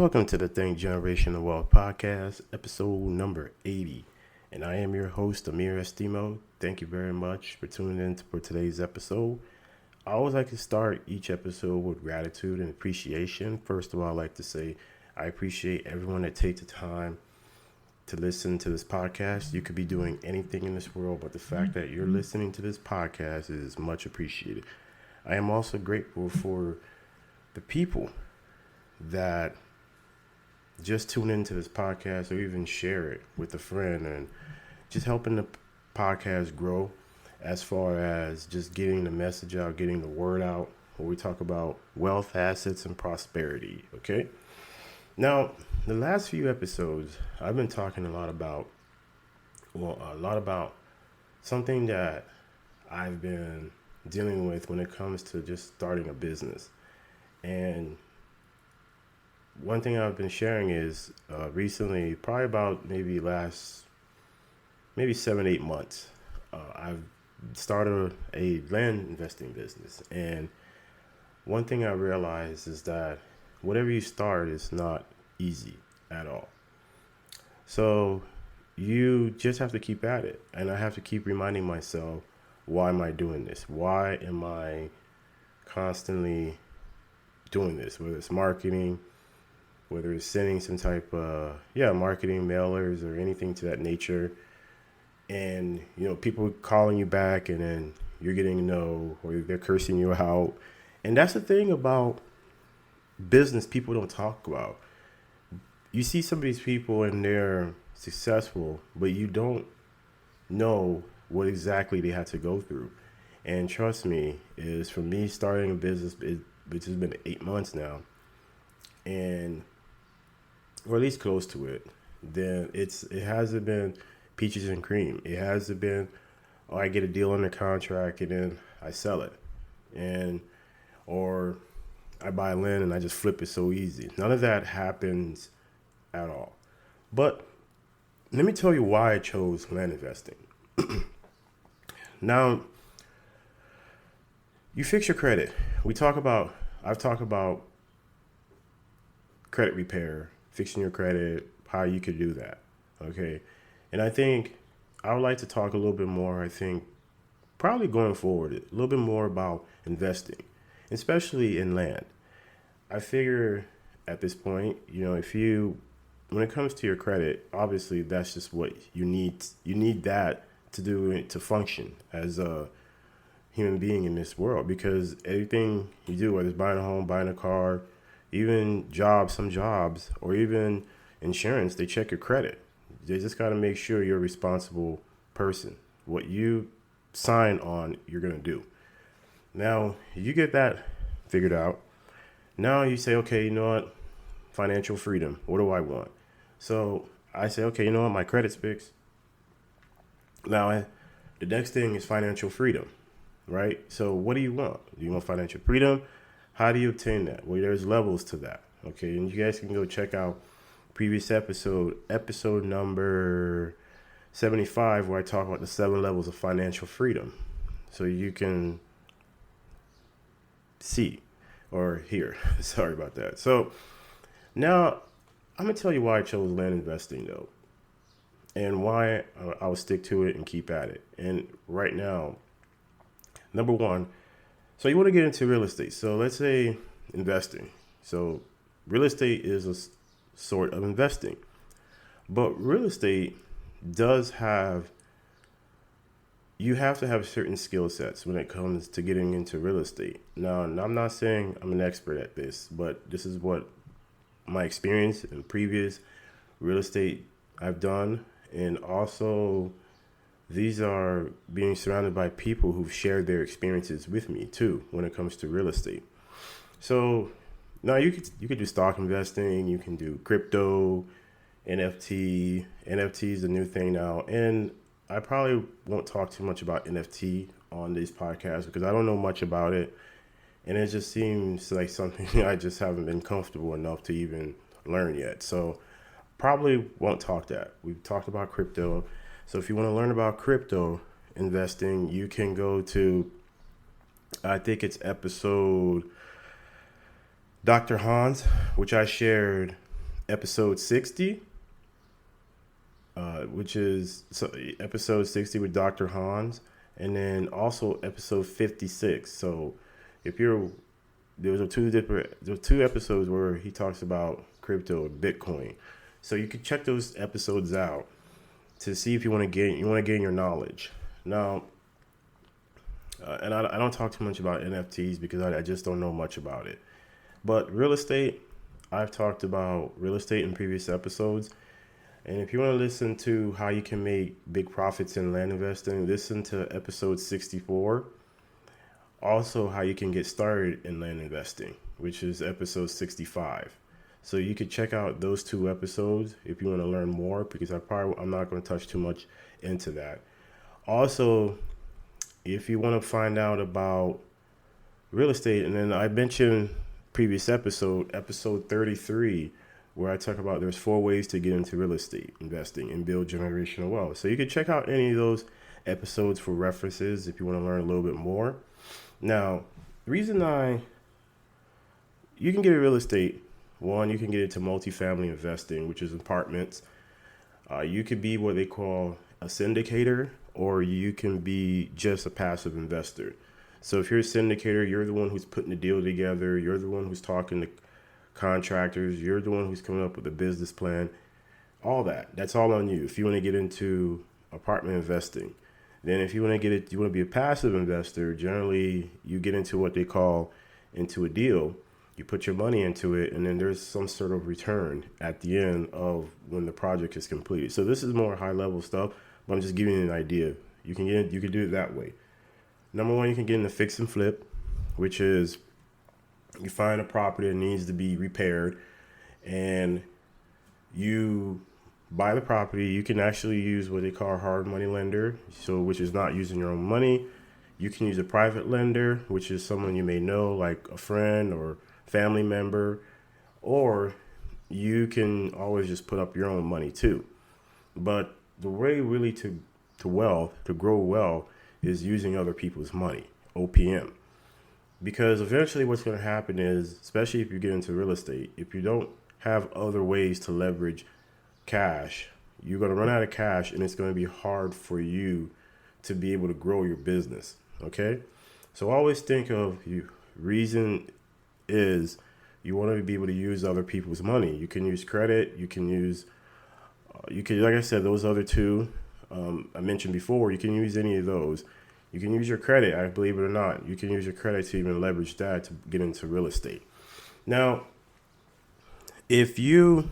Welcome to the Think Generational Wealth Podcast, episode number 80. And I am your host, Amir Estimo. Thank you very much for tuning in for today's episode. I always like to start each episode with gratitude and appreciation. First of all, I'd like to say I appreciate everyone that takes the time to listen to this podcast. You could be doing anything in this world, but the fact that you're listening to this podcast is much appreciated. I am also grateful for the people that just tune into this podcast or even share it with a friend and just helping the podcast grow as far as just getting the message out, getting the word out when we talk about wealth, assets, and prosperity. Okay. Now, the last few episodes, I've been talking a lot about something that I've been dealing with when it comes to just starting a business. And one thing I've been sharing is recently, probably about maybe 7-8 months, I've started a land investing business. And one thing I realized is that whatever you start is not easy at all. So you just have to keep at it. And I have to keep reminding myself, why am I doing this? Why am I constantly doing this? Whether it's marketing, whether it's sending some type of, marketing mailers or anything to that nature. And, people calling you back and then you're getting no, or they're cursing you out. And that's the thing about business people don't talk about. You see some of these people and they're successful, but you don't know what exactly they had to go through. And trust me, is for me starting a business, which has been 8 months now, or at least close to it, then it hasn't been peaches and cream. It hasn't been, I get a deal under contract and then I sell it, or I buy land and I just flip it so easy. None of that happens at all. But let me tell you why I chose land investing. Now, you fix your credit. I've talked about credit repair, fixing your credit, how you could do that. Okay. And I think I would like to talk a little bit more, probably going forward, a little bit more about investing, especially in land. I figure at this point, when it comes to your credit, obviously that's just what you need. You need that to do it, to function as a human being in this world, because everything you do, whether it's buying a home, buying a car, even some jobs, or even insurance, they check your credit. They just got to make sure you're a responsible person. What you sign on, you're going to do. Now, you get that figured out. Now you say, okay, you know what? Financial freedom. What do I want? So I say, okay, you know what? My credit's fixed. Now, the next thing is financial freedom, right? So what do you want? Do you want financial freedom? How do you obtain that? Well, there's levels to that. Okay. And you guys can go check out previous episode number 75, where I talk about the 7 levels of financial freedom. So you can see or hear. Sorry about that. So now I'm going to tell you why I chose land investing, though, and why I will stick to it and keep at it. And right now, number one, so you want to get into real estate. So let's say investing. So real estate is a sort of investing, but real estate you have to have certain skill sets when it comes to getting into real estate. Now, I'm not saying I'm an expert at this, but this is what my experience in previous real estate I've done. And also, these are being surrounded by people who've shared their experiences with me too when it comes to real estate. So now you could do stock investing, you can do crypto, NFT. NFT is the new thing now, and I probably won't talk too much about NFT on this podcast because I don't know much about it, and it just seems like something I just haven't been comfortable enough to even learn yet. So probably won't talk that. We've talked about crypto. So if you want to learn about crypto investing, you can go to, I think it's episode Dr. Hans, which I shared episode 60, which is episode 60 with Dr. Hans, and then also episode 56. So if you're there were two episodes where he talks about crypto and Bitcoin. So you can check those episodes out to see if you want to gain your knowledge. Now, and I don't talk too much about NFTs because I just don't know much about it. But real estate, I've talked about real estate in previous episodes. And if you want to listen to how you can make big profits in land investing, listen to episode 64. Also, how you can get started in land investing, which is episode 65. So you could check out those two episodes if you want to learn more, because I'm not going to touch too much into that. Also, if you want to find out about real estate, and then I mentioned previous episode 33, where I talk about there's 4 ways to get into real estate investing and build generational wealth. So you can check out any of those episodes for references if you want to learn a little bit more. Now, the reason you can get a real estate, one, you can get into multifamily investing, which is apartments. You could be what they call a syndicator, or you can be just a passive investor. So if you're a syndicator, you're the one who's putting the deal together. You're the one who's talking to contractors. You're the one who's coming up with a business plan. All that's all on you. If you want to get into apartment investing, then if you want to be a passive investor, generally you get into what they call into a deal. You put your money into it, and then there's some sort of return at the end of when the project is completed. So this is more high level stuff, but I'm just giving you an idea. You can do it that way. Number one, you can get into fix and flip, which is you find a property that needs to be repaired, and you buy the property. You can actually use what they call a hard money lender, so which is not using your own money. You can use a private lender, which is someone you may know, like a friend or family member, or you can always just put up your own money too. But the way really to grow wealth is using other people's money, OPM. Because eventually what's going to happen is, especially if you get into real estate, if you don't have other ways to leverage cash, you're going to run out of cash, and it's going to be hard for you to be able to grow your business. Okay? So always think of reason is you want to be able to use other people's money. You can use credit. You can use, like I said, those other two I mentioned before. You can use any of those. You can use your credit. I believe it or not, you can use your credit to even leverage that to get into real estate. Now, if you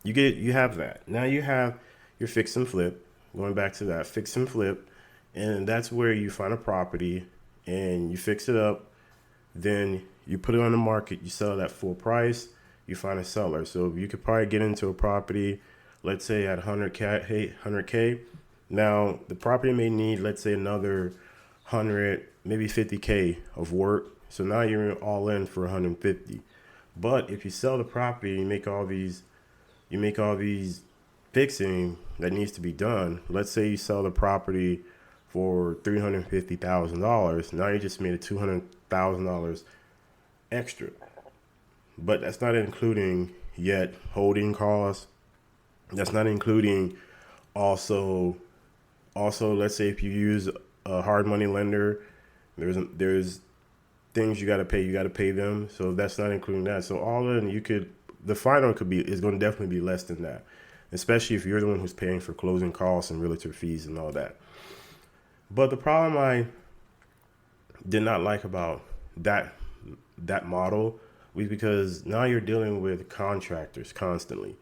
have that. Now you have your fix and flip. Going back to that, fix and flip, and that's where you find a property and you fix it up. Then you put it on the market. You sell it at full price. You find a seller. So you could probably get into a property, let's say at 100K. Now the property may need, let's say, another 100, maybe 50K of work. So now you're all in for 150. But if you sell the property, you make all these fixing that needs to be done. Let's say you sell the property for $350,000. Now you just made a $200,000 extra. But that's not including yet holding costs. That's not including also let's say if you use a hard money lender, there's things you got to pay. You got to pay them. So that's not including that. So all in, the final is going to definitely be less than that, especially if you're the one who's paying for closing costs and realtor fees and all that. But the problem I did not like about that model was because now you're dealing with contractors constantly,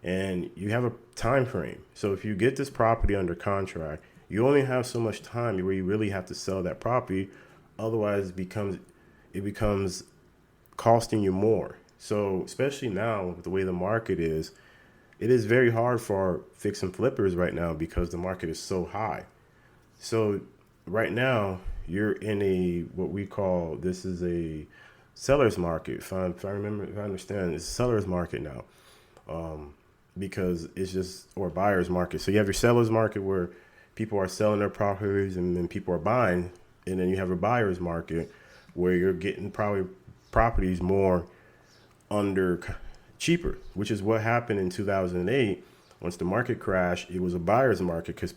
and you have a time frame. So if you get this property under contract, you only have so much time where you really have to sell that property. Otherwise, it becomes costing you more. So especially now with the way the market is, it is very hard for fix and flippers right now because the market is so high. So right now you're in what we call, this is a seller's market. If I understand, it's a seller's market now. Because it's just, or buyer's market. So you have your seller's market where people are selling their properties and then people are buying. And then you have a buyer's market where you're getting probably properties more under cheaper, which is what happened in 2008. Once the market crashed, it was a buyer's market because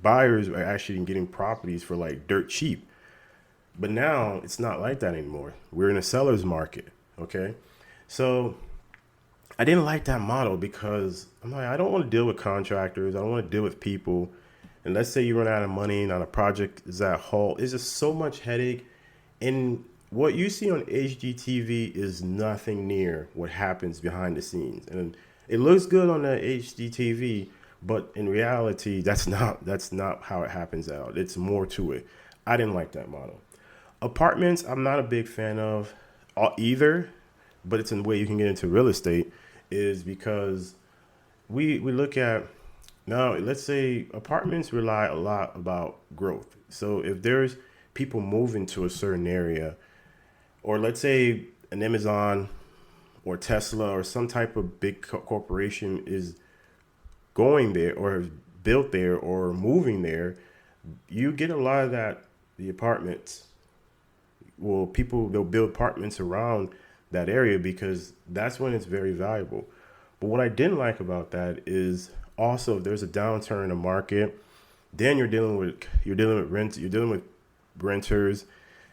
buyers are actually getting properties for like dirt cheap. But now it's not like that anymore. We're in a seller's market. Okay. So I didn't like that model because I'm like, I don't want to deal with contractors. I don't want to deal with people. And let's say you run out of money and on a project is at halt. It's just so much headache. And what you see on HGTV is nothing near what happens behind the scenes. And it looks good on the HGTV, but in reality, that's not how it happens out. It's more to it. I didn't like that model. Apartments, I'm not a big fan of either, but it's a way you can get into real estate is because we look at now, let's say apartments rely a lot about growth. So if there's people moving to a certain area, or let's say an Amazon or Tesla or some type of big corporation is going there or built there or moving there, you get a lot of that, the apartments. Well, people, they'll build apartments around that area because that's when it's very valuable. But what I didn't like about that is also if there's a downturn in the market, then you're dealing with rent, you're dealing with renters,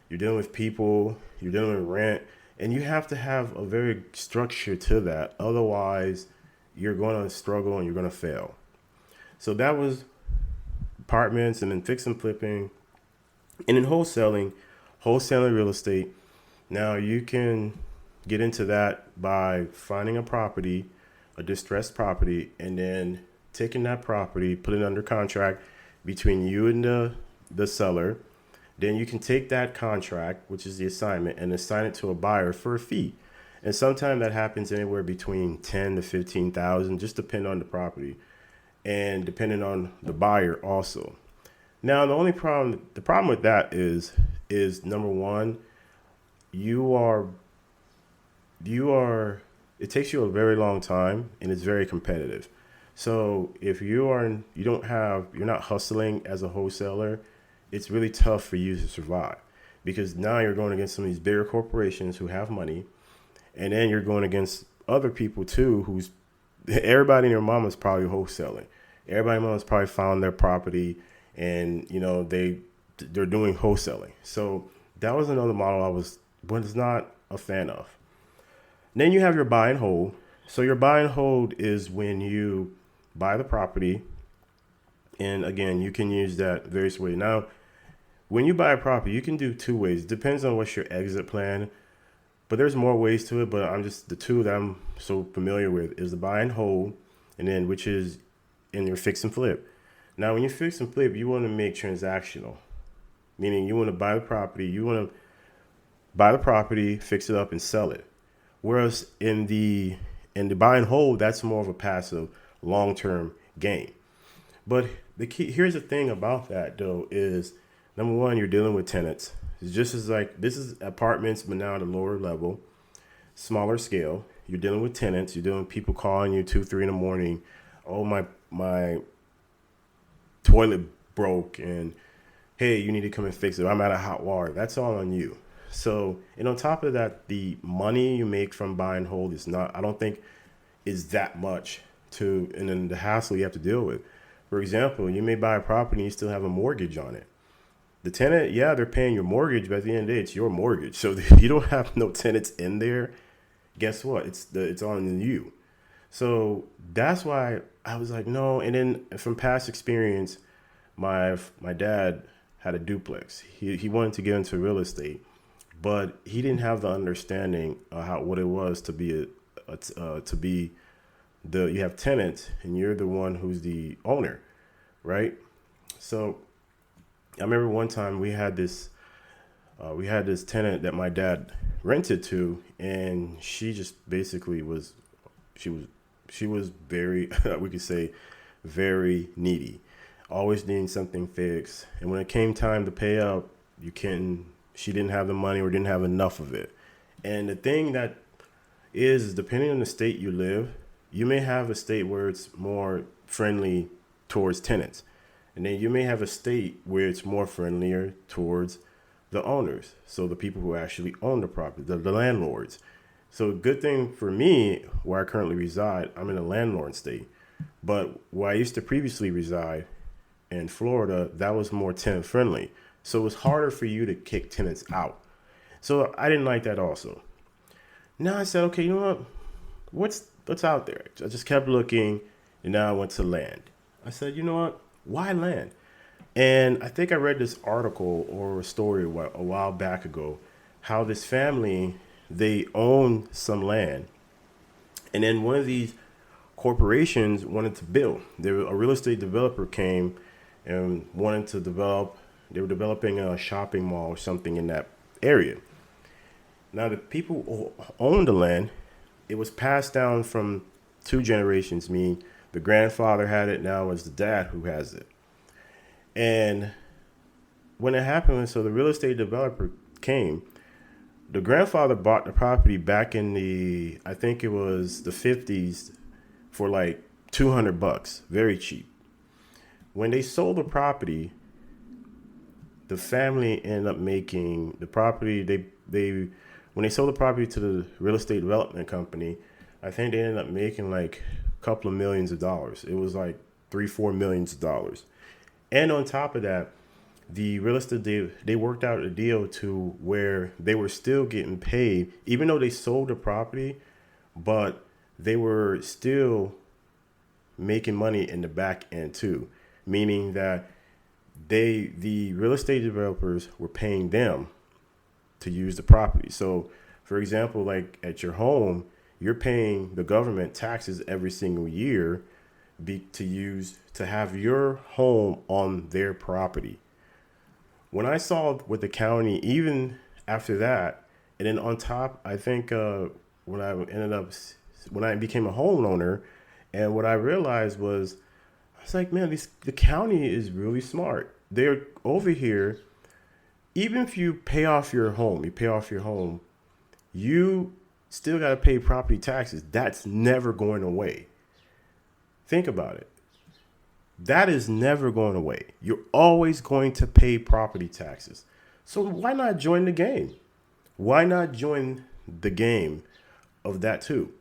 you're dealing with people, you're dealing with rent, and you have to have a very structure to that. Otherwise, you're going to struggle and you're going to fail. So that was apartments, and then fix and flipping, and then wholesaling real estate. Now you can get into that by finding a property, a distressed property, and then taking that property, put it under contract between you and the seller. Then you can take that contract, which is the assignment, and assign it to a buyer for a fee. And sometimes that happens anywhere between 10 to 15,000, just depending on the property and depending on the buyer also. Now, the problem with that is number one, it takes you a very long time and it's very competitive. So if you're not hustling as a wholesaler, it's really tough for you to survive because now you're going against some of these bigger corporations who have money, and then you're going against other people too, everybody and their mama's probably wholesaling. Everybody and mama's probably found their property and, they're doing wholesaling. So that was another model I was not a fan of. Then you have your buy and hold. So your buy and hold is when you buy the property. And again, you can use that various ways. Now, when you buy a property, you can do two ways. It depends on what's your exit plan. But there's more ways to it. But the two that I'm so familiar with is the buy and hold, and then which is in your fix and flip. Now, when you fix and flip, you want to make transactional, meaning you want to buy the property, fix it up, and sell it. Whereas in the buy and hold, that's more of a passive, long-term gain. But here's the thing about that though is number one, you're dealing with tenants. It's just as like this is apartments, but now at a lower level, smaller scale. You're dealing with tenants. You're dealing with people calling you 2, 3 in the morning. Oh, my toilet broke, and hey, you need to come and fix it. I'm out of hot water. That's all on you. So, and on top of that, the money you make from buy and hold I don't think is that much and then the hassle you have to deal with. For example, you may buy a property and you still have a mortgage on it. The tenant, yeah, they're paying your mortgage, but at the end of the day, it's your mortgage. So if you don't have no tenants in there, guess what? It's on you. So that's why I was like, no. And then from past experience, my dad had a duplex. He wanted to get into real estate, but he didn't have the understanding of what it was to be you have tenants and you're the one who's the owner, right? So I remember one time we had this tenant that my dad rented to, and she just basically was very, we could say, very needy, always needing something fixed. And when it came time to pay up, she didn't have the money or didn't have enough of it. And the thing that is depending on the state you live, you may have a state where it's more friendly towards tenants. And then you may have a state where it's more friendlier towards the owners. So the people who actually own the property, the landlords. So good thing for me, where I currently reside, I'm in a landlord state. But where I used to previously reside in Florida, that was more tenant friendly. So it was harder for you to kick tenants out. So I didn't like that also. Now I said, okay, you know what? What's out there? I just kept looking, and now I went to land. I said, you know what? Why land? And I think I read this article or a story a while back ago, how this family, they own some land, and then one of these corporations wanted to build. A real estate developer came and wanted to develop. They were developing a shopping mall or something in that area. Now the people who owned the land, it was passed down from two generations. Meaning the grandfather had it, now it's the dad who has it. And when it happened, so the real estate developer came. The grandfather bought the property back in I think it was the 50s, for like $200, very cheap. When they sold the property, the family ended up making the property. They when they sold the property to the real estate development company, I think they ended up making like a couple of millions of dollars. It was like 3-4 millions of dollars. And on top of that, the real estate they worked out a deal to where they were still getting paid, even though they sold the property, but they were still making money in the back end too, meaning that the real estate developers were paying them to use the property. So, for example, like at your home, you're paying the government taxes every single year to have your home on their property. When I saw with the county, even after that, and then on top, I think when I became a homeowner, and what I realized was, I was like, man, the county is really smart. They're over here. Even if you pay off your home, you still got to pay property taxes. That's never going away. Think about it. That is never going away. You're always going to pay property taxes. So why not join the game? Why not join the game of that too?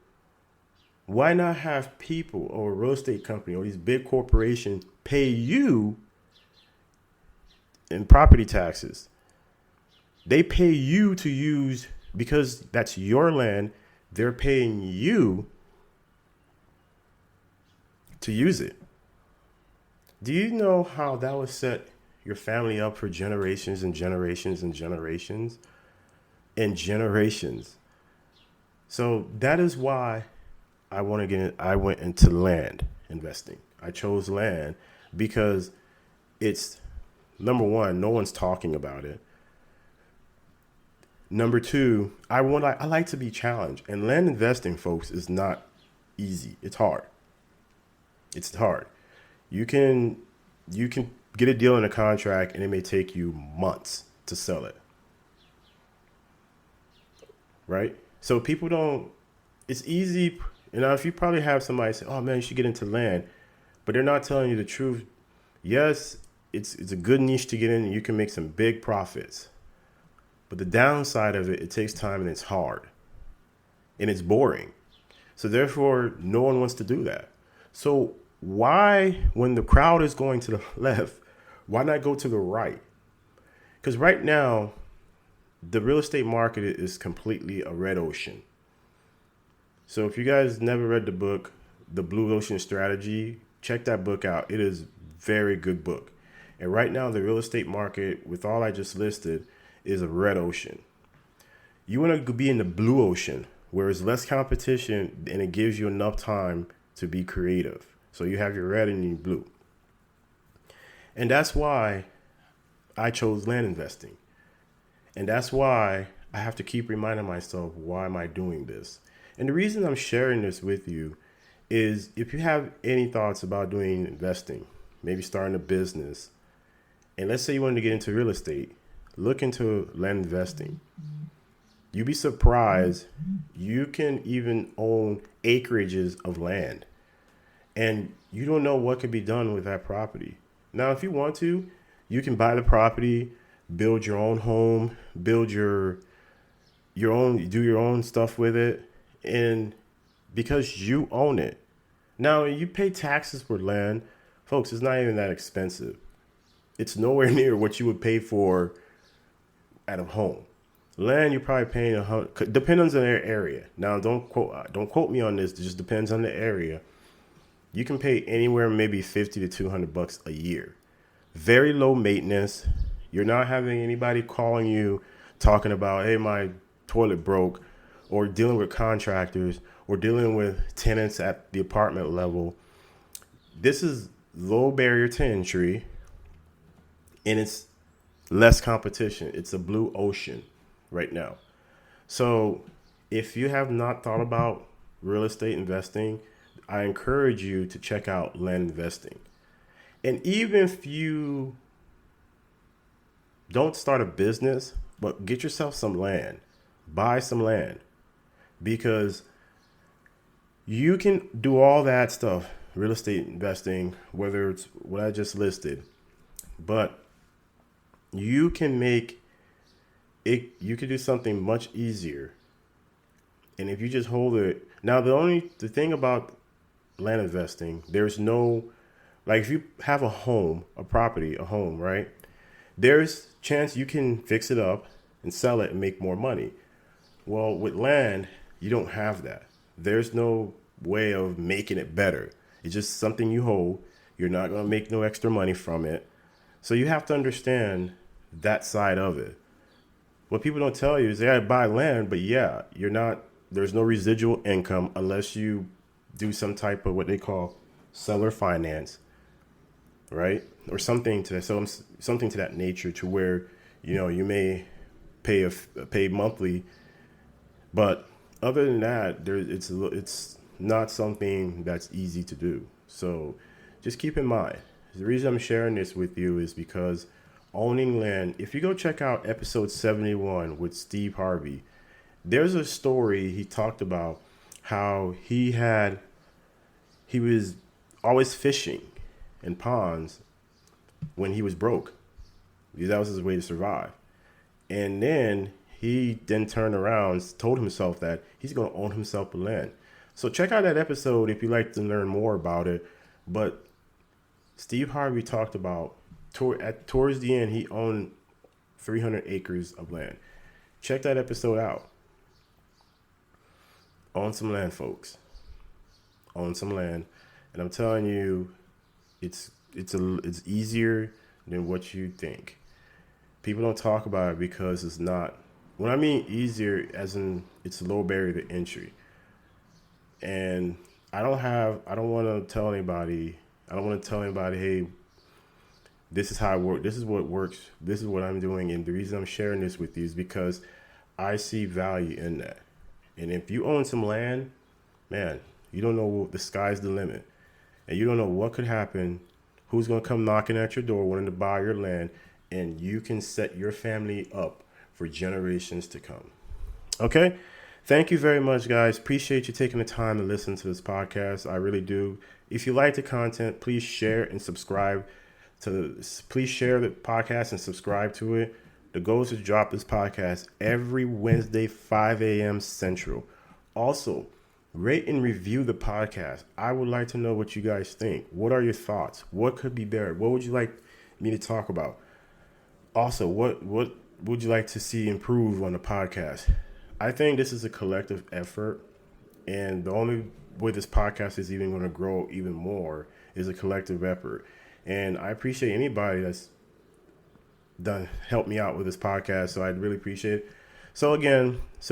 Why not have people or a real estate company or these big corporations pay you in property taxes? They pay you to use, because that's your land. They're paying you to use it. Do you know how that would set your family up for generations and generations and generations and generations? So that is why I went into land investing. I chose land because it's, number one, no one's talking about it. Number two, I like to be challenged. And land investing, folks, is not easy. It's hard. It's hard. You can get a deal in a contract and it may take you months to sell it. Right? So people don't, it's easy. If you probably have somebody say, oh man, you should get into land, but they're not telling you the truth. Yes, it's a good niche to get in and you can make some big profits. But the downside of it takes time and it's hard and it's boring. So therefore, no one wants to do that. So why, when the crowd is going to the left, why not go to the right? Because right now, the real estate market is completely a red ocean. So if you guys never read the book, The Blue Ocean Strategy, check that book out. It is a very good book. And right now, the real estate market, with all I just listed, is a red ocean. You want to be in the blue ocean, where there's less competition and it gives you enough time to be creative. So you have your red and your blue. And that's why I chose land investing. And that's why I have to keep reminding myself, why am I doing this? And the reason I'm sharing this with you is, if you have any thoughts about doing investing, maybe starting a business, and let's say you wanted to get into real estate, look into land investing. You'd be surprised. You can even own acreages of land, and you don't know what could be done with that property. Now, if you want to, you can buy the property, build your own home, build your do your own stuff with it, and because you own it. Now you pay taxes for land, folks. It's not even that expensive. It's nowhere near what you would pay for at a home. Land, you're probably paying depends on their area. Now don't quote me on this. It just depends on the area. You can pay anywhere maybe 50 to $200 a year. Very low maintenance. You're not having anybody calling you talking about, hey, my toilet broke, or dealing with contractors, or dealing with tenants at the apartment level. This is low barrier to entry, and it's less competition. It's a blue ocean right now. So if you have not thought about real estate investing, I encourage you to check out land investing. And even if you don't start a business, but get yourself some land, buy some land, because you can do all that stuff, real estate investing, whether it's what I just listed, but you can make it, you can do something much easier. And if you just hold it, now the thing about land investing, there's no, like if you have a home, right? There's chance you can fix it up and sell it and make more money. Well, with land, you don't have that. There's no way of making it better. It's just something you hold. You're not going to make no extra money from it. So you have to understand that side of it. What people don't tell you is they gotta buy land, but yeah, there's no residual income unless you do some type of what they call seller finance, right? Or something to that nature, to where, you may pay monthly, but other than that, it's not something that's easy to do. So just keep in mind, the reason I'm sharing this with you is because owning land, if you go check out episode 71 with Steve Harvey, there's a story he talked about how he was always fishing in ponds when he was broke, because that was his way to survive. And then he turned around, told himself that he's going to own himself a land. So check out that episode if you'd like to learn more about it. But Steve Harvey talked about towards the end, he owned 300 acres of land. Check that episode out. Own some land, folks. Own some land. And I'm telling you, it's easier than what you think. People don't talk about it because it's not. When I mean easier, as in it's a low barrier to entry. And I don't want to tell anybody, hey, this is how it works. This is what works. This is what I'm doing. And the reason I'm sharing this with you is because I see value in that. And if you own some land, man, you don't know, the sky's the limit. And you don't know what could happen, who's going to come knocking at your door wanting to buy your land, and you can set your family up for generations to come. Okay? Thank you very much, guys. Appreciate you taking the time to listen to this podcast. I really do. If you like the content, please share and subscribe. Please share the podcast and subscribe to it. The goal is to drop this podcast every Wednesday, 5 a.m. Central. Also, rate and review the podcast. I would like to know what you guys think. What are your thoughts? What could be better? What would you like me to talk about? Also, what would you like to see improve on the podcast? I think this is a collective effort, and the only way this podcast is even going to grow even more is a collective effort. And I appreciate anybody that's helped me out with this podcast, so I'd really appreciate it. So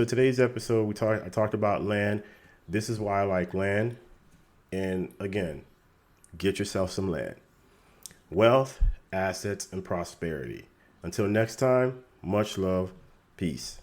today's episode, I talked about land. This is why I like land. And again, get yourself some land. Wealth, assets, and prosperity. Until next time, much love. Peace.